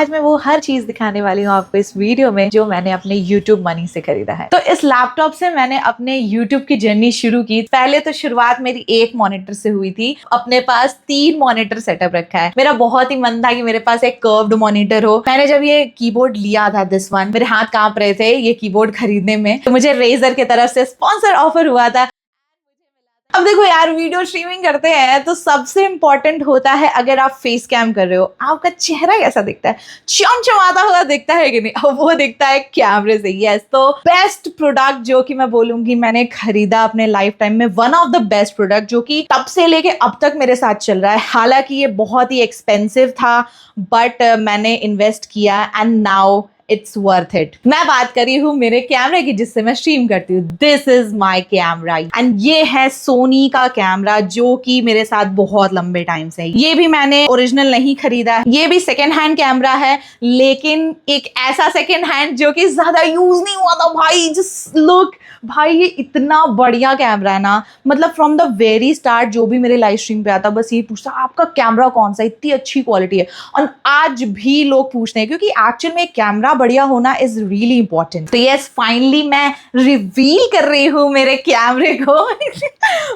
आज मैं वो हर चीज दिखाने वाली हूँ आपको इस वीडियो में जो मैंने अपने YouTube मनी से खरीदा है। तो इस लैपटॉप से मैंने अपने YouTube की जर्नी शुरू की। पहले तो शुरुआत मेरी एक मॉनिटर से हुई थी। अपने पास 3 मॉनिटर सेटअप रखा है। मेरा बहुत ही मन था कि मेरे पास एक कर्व्ड मॉनिटर हो। मैंने जब ये कीबोर्ड लिया था दिस वन, मेरे हाथ कांप रहे थे ये कीबोर्ड खरीदने में, तो मुझे रेजर की तरफ से स्पॉन्सर ऑफर हुआ था। अब देखो यार, वीडियो स्ट्रीमिंग करते हैं तो सबसे इंपॉर्टेंट होता है, अगर आप फेस कैम कर रहे हो, आपका चेहरा कैसा दिखता है, चमचमाता हुआ दिखता है कि नहीं, अब वो दिखता है कैमरे से। यस, तो बेस्ट प्रोडक्ट जो कि मैं बोलूंगी मैंने खरीदा अपने लाइफ टाइम में, one of the best product जो कि तब से लेके अब तक मेरे साथ चल रहा है। हालांकि ये बहुत ही एक्सपेंसिव था बट मैंने इन्वेस्ट किया and now it's worth it. मैं बात कर रही हूँ मेरे कैमरे की जिससे मैं स्ट्रीम करती हूँ। This is my camera and ये है सोनी का कैमरा जो कि मेरे साथ बहुत लंबे टाइम से है। ये भी मैंने ओरिजिनल नहीं खरीदा, ये भी सेकेंड हैंड कैमरा है, लेकिन एक ऐसा सेकेंड हैंड जो कि ज्यादा यूज नहीं हुआ था भाई। जस्ट लुक भाई, ये इतना बढ़िया कैमरा है ना, मतलब फ्रॉम द वेरी स्टार्ट जो भी मेरे लाइव स्ट्रीम पे आता बस ये पूछता आपका कैमरा कौन सा, इतनी अच्छी क्वालिटी है। और आज भी लोग पूछते हैं क्योंकि एक्चुअल में कैमरा बढ़िया होना इज रियली इंपॉर्टेंट। तो यस, फाइनली मैं रिवील कर रही हूँ मेरे कैमरे को।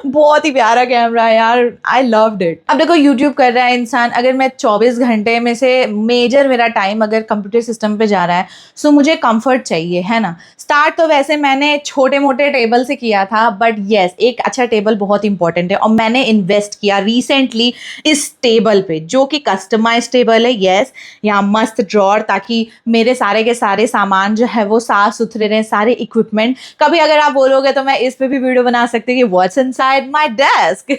बहुत ही प्यारा कैमरा है यार, आई लव्ड इट। अब देखो, यूट्यूब कर रहा है इंसान, अगर मैं 24 घंटे में से मेजर मेरा टाइम अगर कंप्यूटर सिस्टम पे जा रहा है, सो मुझे कंफर्ट चाहिए, है ना। स्टार्ट तो वैसे मैंने छोटे मोटे टेबल से किया था, बट यस, एक अच्छा टेबल बहुत इंपॉर्टेंट है और मैंने इन्वेस्ट किया रिसेंटली इस टेबल पे जो कि कस्टमाइज टेबल है। यस, यहाँ मस्त ड्रॉर, ताकि मेरे सारे के सारे सामान जो है वो साफ सुथरे रहे, सारे इक्विपमेंट। कभी अगर आप बोलोगे तो मैं इस पे भी वीडियो बना सकती हूँ कि what's inside my desk,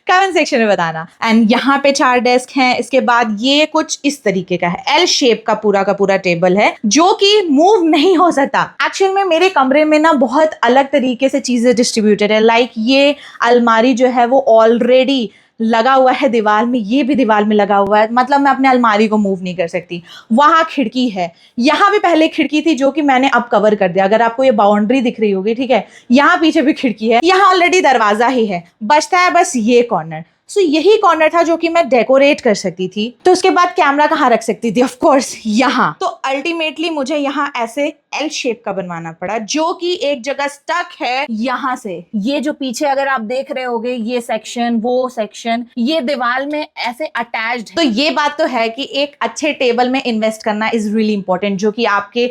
comment section में बताना। एंड यहाँ पे 4 डेस्क हैं। इसके बाद ये कुछ इस तरीके का है, एल शेप का पूरा टेबल है जो कि मूव नहीं हो सकता। एक्चुअल में मेरे कमरे में ना बहुत अलग तरीके से चीजें डिस्ट्रीब्यूटेड है। लाइक ये अलमारी जो है वो ऑलरेडी लगा हुआ है दीवार में, ये भी दीवार में लगा हुआ है, मतलब मैं अपने अलमारी को मूव नहीं कर सकती। वहां खिड़की है, यहाँ भी पहले खिड़की थी जो कि मैंने अब कवर कर दिया। अगर आपको ये बाउंड्री दिख रही होगी, ठीक है, यहाँ पीछे भी खिड़की है, यहाँ ऑलरेडी दरवाजा ही है, बचता है बस ये कॉर्नर। सो यही कॉर्नर था जो कि मैं डेकोरेट कर सकती थी। तो उसके बाद कैमरा कहाँ रख सकती थी, ऑफ कोर्स यहाँ। तो अल्टीमेटली मुझे यहाँ ऐसे एल शेप का बनवाना पड़ा जो कि एक जगह स्टक है यहाँ से। ये जो पीछे अगर आप देख रहे होगे, ये सेक्शन वो सेक्शन, ये दीवार में ऐसे अटैच्ड है। तो ये बात तो है कि एक अच्छे टेबल में इन्वेस्ट करना इज रियली इंपॉर्टेंट, जो कि आपके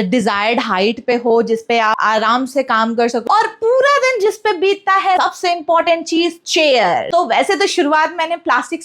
डिजायर्ड हाइट पे हो, जिसपे आप आराम से काम कर सको और पूरा दिन जिस पे बीतता है। सबसे इंपॉर्टेंट चीज चेयर। तो वैसे तो शुरुआत मैंने प्लास्टिक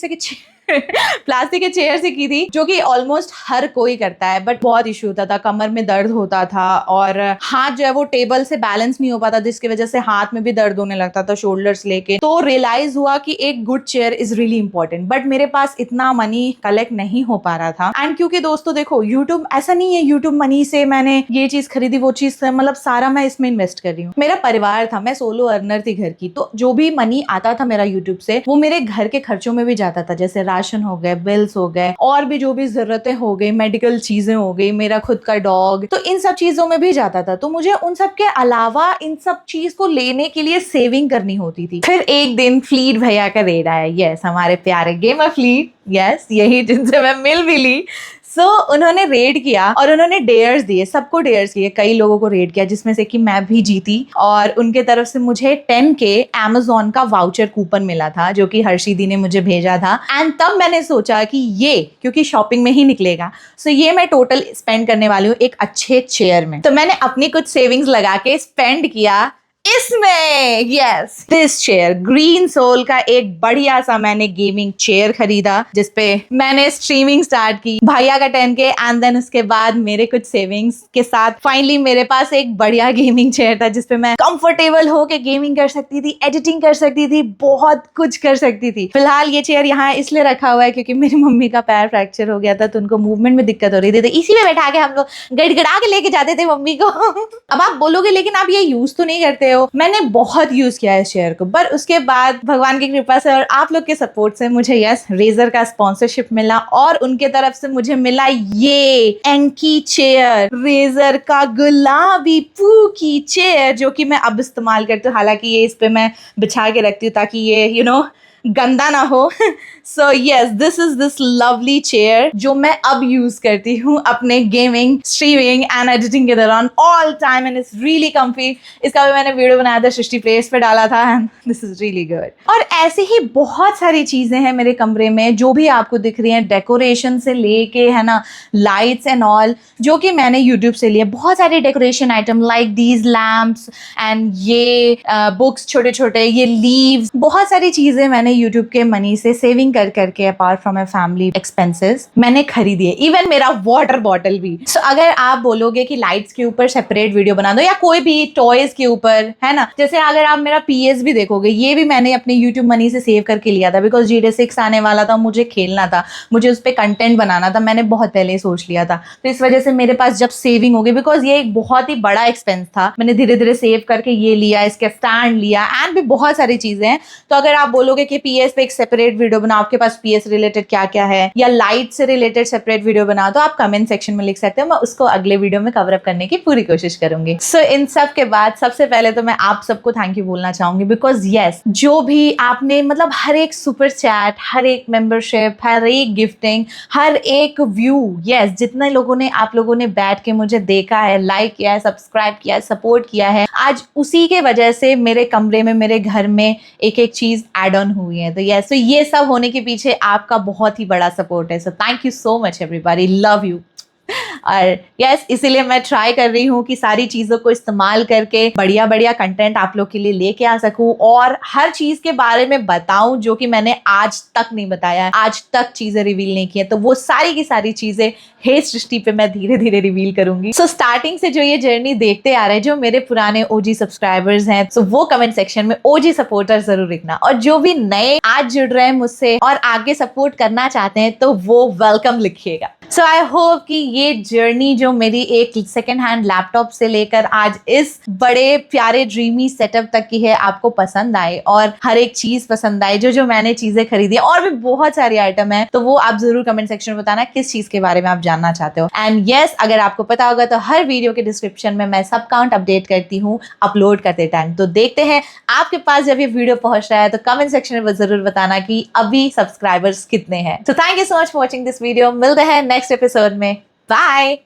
के चेयर से की थी जो कि ऑलमोस्ट हर कोई करता है, बट बहुत इश्यू होता था, कमर में दर्द होता था और हाथ जो है वो टेबल से बैलेंस नहीं हो पाता, जिसकी वजह से हाथ में भी दर्द होने लगता था शोल्डर्स लेके। तो रियलाइज हुआ कि एक good chair is really important, but मेरे पास इतना मनी कलेक्ट नहीं हो पा रहा था। एंड क्योंकि दोस्तों देखो, यूट्यूब ऐसा नहीं है यूट्यूब मनी से मैंने ये चीज खरीदी वो चीज, मतलब सारा मैं इसमें इन्वेस्ट कर रही हूँ। मेरा परिवार था, मैं सोलो अर्नर थी घर की, तो जो भी मनी आता था मेरा यूट्यूब से वो मेरे घर के खर्चों में भी जाता था, जैसे राशन हो गए, बिल्स हो गए, और भी जो भी जरूरतें हो गई, मेडिकल चीजें हो गई, मेरा खुद का डॉग, तो इन सब चीजों में भी जाता था। तो मुझे उन सब के अलावा इन सब चीज को लेने के लिए सेविंग करनी होती थी। फिर एक दिन फ्लीट भैया का रेड आया। यस, हमारे प्यारे गेमर फ्लीट, यस यही जिनसे मैं मिल भी ली। सो उन्होंने रेड किया और उन्होंने डेयर्स दिए, सबको डेयर्स किए, कई लोगों को रेड किया, जिसमें से कि मैं भी जीती। और उनके तरफ से मुझे 10K Amazon का वाउचर कूपन मिला था जो कि हर्षी दी ने मुझे भेजा था। एंड तब मैंने सोचा कि ये क्योंकि शॉपिंग में ही निकलेगा, सो ये मैं टोटल स्पेंड करने वाली हूँ एक अच्छे चेयर में। तो मैंने अपनी कुछ सेविंग्स लगा के स्पेंड किया इसमें। Yes, this chair, Green Soul का एक बढ़िया सा मैंने गेमिंग चेयर खरीदा जिसपे मैंने स्ट्रीमिंग स्टार्ट की। भैया का 10K एंड देन उसके बाद मेरे कुछ सेविंग्स के साथ फाइनली मेरे पास एक बढ़िया गेमिंग चेयर था जिसपे मैं कंफर्टेबल होके गेमिंग कर सकती थी, एडिटिंग कर सकती थी, बहुत कुछ कर सकती थी। फिलहाल ये चेयर यहाँ इसलिए रखा हुआ है क्योंकि मेरी मम्मी का पैर फ्रैक्चर हो गया था, तो उनको मूवमेंट में दिक्कत हो रही थी, तो इसी में बैठा के हम लोग गड़गड़ा के लेके जाते थे मम्मी को। अब आप बोलोगे लेकिन आप ये यूज तो नहीं करते हो। मैंने बहुत यूज किया है इस चेयर को, पर उसके बाद भगवान की कृपा से और आप लोग के सपोर्ट से मुझे यस रेजर का स्पॉन्सरशिप मिला और उनके तरफ से मुझे मिला ये एंकी चेयर, रेजर का गुलाबी पू की चेयर, जो कि मैं अब इस्तेमाल करती हूँ। हालांकि ये इस पे मैं बिछा के रखती हूँ ताकि ये गंदा ना हो। So yes, this is this lovely chair जो मैं अब यूज करती हूँ अपने गेमिंग, स्ट्रीमिंग एंड एडिटिंग के दौरान all time, and it's really comfy. इसका भी मैंने वीडियो बनाया था, सृष्टि प्लेस पे डाला था, and this is really good. और ऐसे ही बहुत सारी चीजें हैं मेरे कमरे में जो भी आपको दिख रही हैं, डेकोरेशन से लेके, है ना, लाइट्स एंड ऑल, जो कि मैंने यूट्यूब से लिए। बहुत सारे decoration item like these lamps and ये बुक्स, छोटे छोटे ये लीव्स, बहुत सारी चीजें मैंने यूट्यूब के मनी से सेविंग कर करके apart from my family expenses मैंने खरीदी है। इवन मेरा वाटर बॉटल भी। सो अगर आप बोलोगे कि लाइट्स के ऊपर सेपरेट वीडियो बना दो या कोई भी टॉयज के ऊपर, है ना, जैसे अगर आप मेरा PS भी देखोगे, ये भी मैंने अपने यूट्यूब मनी से सेव करके लिया था, बिकॉज GTA 6 आने वाला था, मुझे खेलना था, मुझे उस पर कंटेंट बनाना था, मैंने बहुत पहले ही सोच लिया था। तो इस वजह से मेरे पास जब सेविंग हो गई, बिकॉज ये एक बहुत ही बड़ा एक्सपेंस था, मैंने धीरे धीरे सेव करके ये लिया, इसके स्टैंड लिया एंड भी बहुत सारी चीजें हैं। तो अगर आप बोलोगे कि PS पे एक सेपरेट वीडियो बनाओ, आपके पास PS रिलेटेड क्या क्या है, या लाइट से रिलेटेड सेपरेट वीडियो बनाओ, तो आप कमेंट सेक्शन में लिख सकते हो, मैं उसको अगले वीडियो में कवर अप करने की पूरी कोशिश करूंगी। सो इन सब के बाद सबसे पहले तो मैं आप सबको थैंक यू बोलना चाहूंगी, बिकॉज यस, जो भी आपने मतलब हर एक सुपर चैट, हर एक मेंबरशिप, हर एक गिफ्टिंग, हर एक व्यू, यस, जितने लोगों ने, आप लोगों ने बैठ के मुझे देखा है, लाइक किया है, सब्सक्राइब किया है, सपोर्ट किया है, आज उसी के वजह से मेरे कमरे में, मेरे घर में एक एक चीज एड ऑन हुई है। तो यस, तो ये सब होने के पीछे आपका बहुत ही बड़ा सपोर्ट है। So thank you so much everybody, love you. और यस, इसीलिए मैं ट्राई कर रही हूँ कि सारी चीज़ों को इस्तेमाल करके बढ़िया बढ़िया कंटेंट आप लोग के लिए लेके आ सकूँ और हर चीज़ के बारे में बताऊँ जो कि मैंने आज तक नहीं बताया है, आज तक चीज़ें रिवील नहीं की है। तो वो सारी की सारी चीज़ें हे सृष्टि पे मैं धीरे धीरे रिवील करूंगी। सो स्टार्टिंग से जो ये जर्नी देखते आ रहे हैं, जो मेरे पुराने OG सब्सक्राइबर्स हैं, सो वो कमेंट सेक्शन में OG सपोर्टर जरूर लिखना, और जो भी नए आज जुड़ रहे हैं मुझसे और आगे सपोर्ट करना चाहते हैं, तो वो वेलकम लिखिएगा। सो आई होप कि ये जर्नी जो मेरी एक सेकेंड हैंड लैपटॉप से लेकर आज इस बड़े प्यारे ड्रीमी सेटअप तक की है, आपको पसंद आए और हर एक चीज पसंद आए, जो जो मैंने चीजें खरीदी, और भी बहुत सारी आइटम है, तो वो आप जरूर कमेंट सेक्शन में बताना किस चीज के बारे में आप जानना चाहते हो। एंड यस, अगर आपको पता होगा तो हर वीडियो के डिस्क्रिप्शन में मैं सब काउंट अपडेट करती हूँ अपलोड करते टाइम। तो देखते हैं आपके पास जब ये वीडियो पहुंच रहा है, तो कमेंट सेक्शन में जरूर बताना कि अभी सब्सक्राइबर्स कितने हैं। तो thank you so much for watching this video. मिलते हैं नेक्स्ट एपिसोड में। बाय।